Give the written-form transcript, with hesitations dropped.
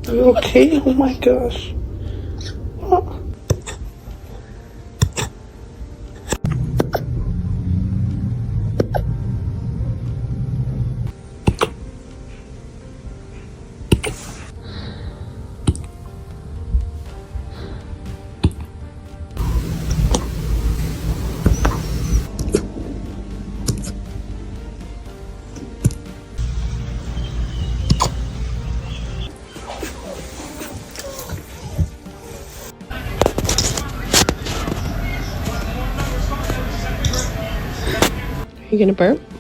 Are you okay? Oh my gosh. Oh. You gonna burp?